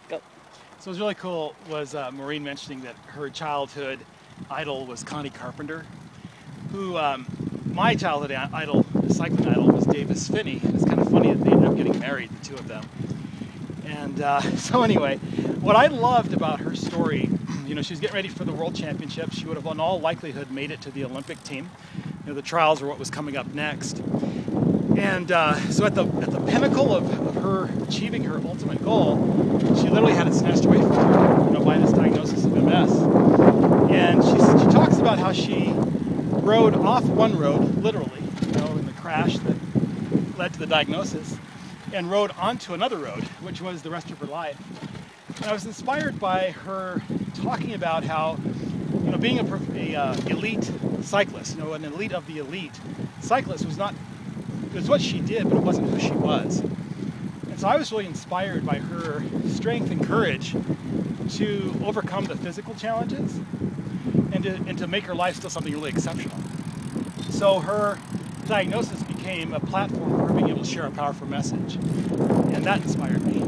Go. So it was really cool was Maureen mentioning that her childhood idol was Connie Carpenter, who my childhood idol, the cycling idol, was Davis Finney. And it's kind of funny that they ended up getting married, the two of them. And so anyway, what I loved about her story, you know, she was getting ready for the World Championship. She would have in all likelihood made it to the Olympic team. You know, the trials were what was coming up next. And so at the pinnacle of her achieving her ultimate goal, she literally had it snatched away from her, you know, by this diagnosis of MS. And she talks about how she rode off one road, literally, you know, in the crash that led to the diagnosis, and rode onto another road, which was the rest of her life. And I was inspired by her talking about how, you know, being a elite cyclist, you know, an elite of the elite cyclist it was what she did, but it wasn't who she was. And so I was really inspired by her strength and courage to overcome the physical challenges and to make her life still something really exceptional. So her diagnosis became a platform for her being able to share a powerful message. And that inspired me.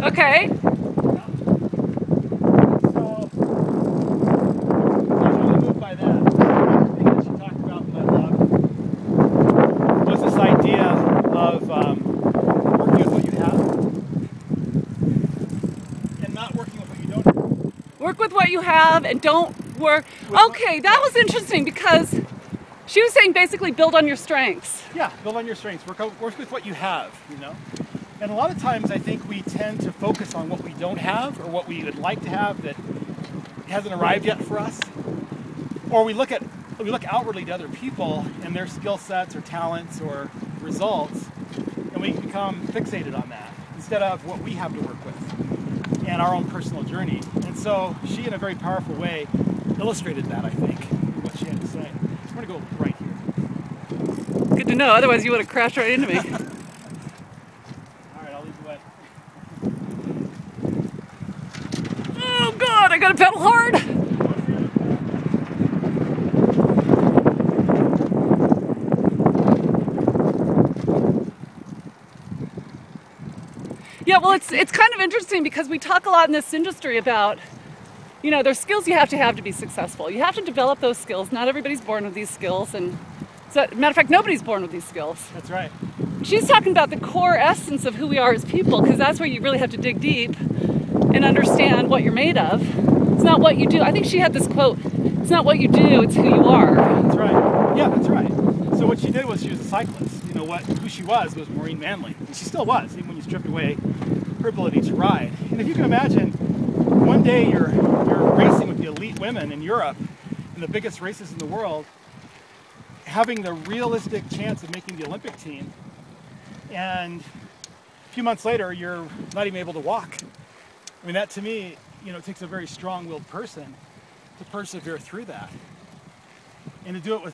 Okay. Work with what you have and don't work. Okay, that was interesting because she was saying basically build on your strengths. Yeah, build on your strengths. Work with what you have, you know. And a lot of times I think we tend to focus on what we don't have or what we would like to have that hasn't arrived yet for us. Or we look outwardly to other people and their skill sets or talents or results, and we become fixated on that instead of what we have to work with and our own personal journey. And so she, in a very powerful way, illustrated that, I think, what she had to say. I'm going to go right here. Good to know, otherwise you would have crashed right into me. All right, I'll lead the way. Oh God, I gotta pedal hard! Yeah, well, it's kind of interesting because we talk a lot in this industry about, you know, there's skills you have to be successful. You have to develop those skills. Not everybody's born with these skills, and matter of fact, nobody's born with these skills. That's right. She's talking about the core essence of who we are as people, because that's where you really have to dig deep and understand what you're made of. It's not what you do. I think she had this quote, it's not what you do, it's who you are. That's right. Yeah, that's right. So what she did was she was a cyclist. You know, who she was Maureen Manley. And she still was, even when you stripped away her ability to ride. And if you can imagine, one day you're racing with the elite women in Europe in the biggest races in the world, having the realistic chance of making the Olympic team, and a few months later you're not even able to walk. I mean, that to me, you know, it takes a very strong-willed person to persevere through that and to do it with